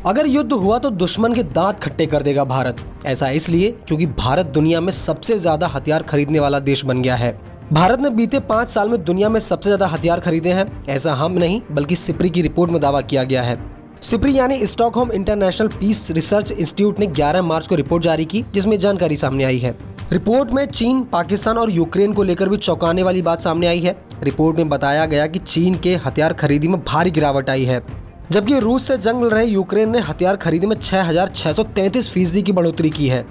अगर युद्ध हुआ तो दुश्मन के दांत खट्टे कर देगा भारत। ऐसा इसलिए क्योंकि भारत दुनिया में सबसे ज्यादा हथियार खरीदने वाला देश बन गया है। भारत ने बीते 5 साल में दुनिया में सबसे ज्यादा हथियार खरीदे हैं। ऐसा हम नहीं बल्कि सिप्री की रिपोर्ट में दावा किया गया है। सिप्री यानी Stockholm International Peace Research Institute ने 11 मार्च को रिपोर्ट जारी की, जिसमें जानकारी सामने आई है। रिपोर्ट में चीन, पाकिस्तान और यूक्रेन को लेकर भी चौंकाने वाली बात सामने आई है। रिपोर्ट में बताया गया कि चीन के हथियार खरीदी में भारी गिरावट आई है, जबकि रूस से जंग लड़ रहे यूक्रेन ने हथियार खरीदी में 6,633% की बढ़ोतरी की है।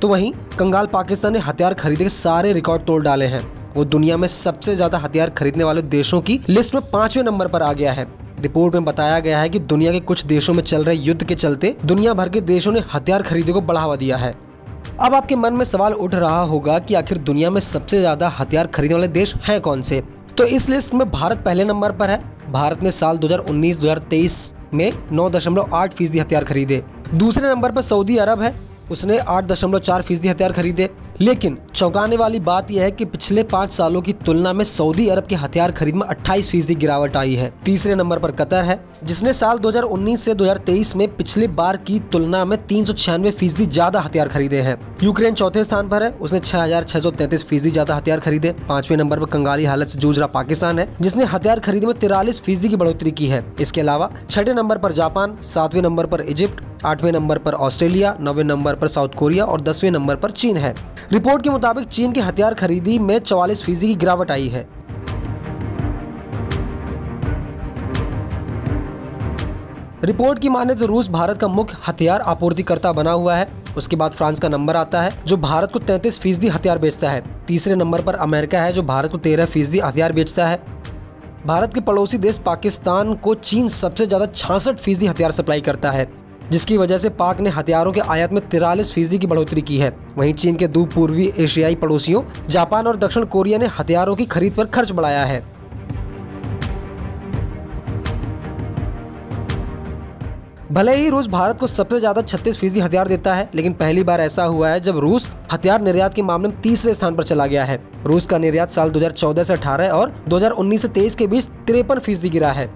तो वहीं कंगाल पाकिस्तान ने हथियार खरीदी के सारे रिकॉर्ड तोड़ डाले हैं। वो दुनिया में सबसे ज्यादा हथियार खरीदने वाले देशों की लिस्ट में 5वें नंबर पर आ गया है। रिपोर्ट में बताया गया है कि दुनिया के कुछ देशों में चल रहे युद्ध के चलते दुनिया भर के देशों ने हथियार खरीदी को बढ़ावा दिया है। अब आपके मन में सवाल उठ रहा होगा कि आखिर दुनिया में सबसे ज्यादा हथियार खरीदने वाले देश हैं कौन से? तो इस लिस्ट में भारत पहले नंबर पर है। भारत ने साल 2019-2023 में 9.8% हथियार खरीदे। दूसरे नंबर पर सऊदी अरब है, उसने 8.4% हथियार खरीदे। लेकिन चौंकाने वाली बात यह है कि पिछले 5 सालों की तुलना में सऊदी अरब के हथियार खरीद में 28% गिरावट आई है। तीसरे नंबर पर कतर है, जिसने साल 2019 से 2023 में पिछली बार की तुलना में 396% ज्यादा हथियार खरीदे हैं। यूक्रेन चौथे स्थान पर है, उसने 6,633% ज्यादा हथियार खरीदे। 5वें नंबर पर कंगाली हालत से जूझ रहा पाकिस्तान है, जिसने हथियार खरीद में 43% की बढ़ोतरी की है। इसके अलावा 6ठे नंबर पर जापान, 7वें नंबर पर इजिप्ट, 8वें नंबर पर ऑस्ट्रेलिया, 9वें नंबर पर साउथ कोरिया और 10वें नंबर पर चीन है। रिपोर्ट के मुताबिक चीन के हथियार खरीदी में 44% की गिरावट आई है। रिपोर्ट की माने तो रूस भारत का मुख्य हथियार आपूर्तिकर्ता बना हुआ है। उसके बाद फ्रांस का नंबर आता है, जो भारत को 33% हथियार बेचता है। तीसरे नंबर पर अमेरिका है, जो भारत को 13% हथियार बेचता है। भारत के पड़ोसी देश पाकिस्तान को चीन सबसे ज्यादा 66% हथियार सप्लाई करता है, जिसकी वजह से पाक ने हथियारों के आयात में 43% की बढ़ोतरी की है। वहीं चीन के दो पूर्वी एशियाई पड़ोसियों जापान और दक्षिण कोरिया ने हथियारों की खरीद पर खर्च बढ़ाया है। भले ही रूस भारत को सबसे ज्यादा 36% हथियार देता है, लेकिन पहली बार ऐसा हुआ है जब रूस हथियार निर्यात के मामले में तीसरे स्थान पर चला गया है। रूस का निर्यात साल 2014 से 18 और 2019 से 23 के बीच 53% गिरा है।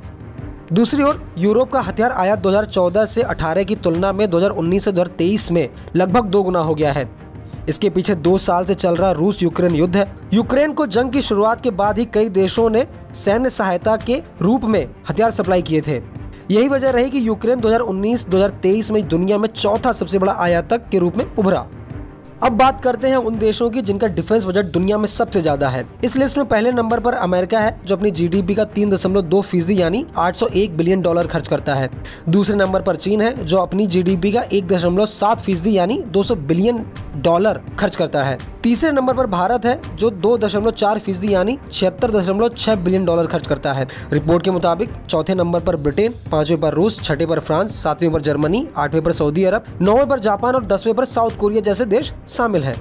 दूसरी ओर यूरोप का हथियार आयात 2014 से 18 की तुलना में 2019 से 2023 में लगभग 2 गुना हो गया है। इसके पीछे 2 साल से चल रहा रूस यूक्रेन युद्ध है। यूक्रेन को जंग की शुरुआत के बाद ही कई देशों ने सैन्य सहायता के रूप में हथियार सप्लाई किए थे। यही वजह रही कि यूक्रेन 2019-2023 में दुनिया में चौथा सबसे बड़ा आयातक के रूप में उभरा। अब बात करते हैं उन देशों की जिनका डिफेंस बजट दुनिया में सबसे ज्यादा है। इस लिस्ट में पहले नंबर पर अमेरिका है, जो अपनी जीडीपी का 3.2% यानी $801 बिलियन खर्च करता है। दूसरे नंबर पर चीन है, जो अपनी जीडीपी का 1.7% यानी $200 बिलियन खर्च करता है। तीसरे नंबर पर भारत है, जो 2.4% यानी $76.6 बिलियन खर्च करता है। रिपोर्ट के मुताबिक चौथे नंबर पर ब्रिटेन, 5वें पर रूस, 6ठे पर फ्रांस, 7वें पर जर्मनी, 8वें पर सऊदी अरब, 9वें पर जापान और 10वें पर साउथ कोरिया जैसे देश शामिल है।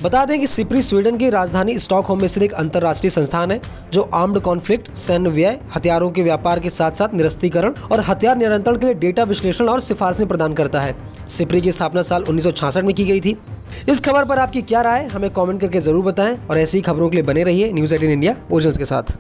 बता दें कि सिप्री स्वीडन की राजधानी स्टॉकहोम में स्थित एक अंतर्राष्ट्रीय संस्थान है, जो आर्म्ड कॉन्फ्लिक्ट, सैन्य व्यय, हथियारों के व्यापार के साथ साथ निरस्तीकरण और हथियार नियंत्रण के लिए डेटा विश्लेषण और सिफारिशें प्रदान करता है। सिप्री की स्थापना साल 1966 में की गई थी। इस खबर पर आपकी क्या राय, हमें कमेंट करके जरूर बताएं और ऐसी खबरों के लिए बने रहिए न्यूज़ 18 इंडिया ओरिजिनल्स के साथ।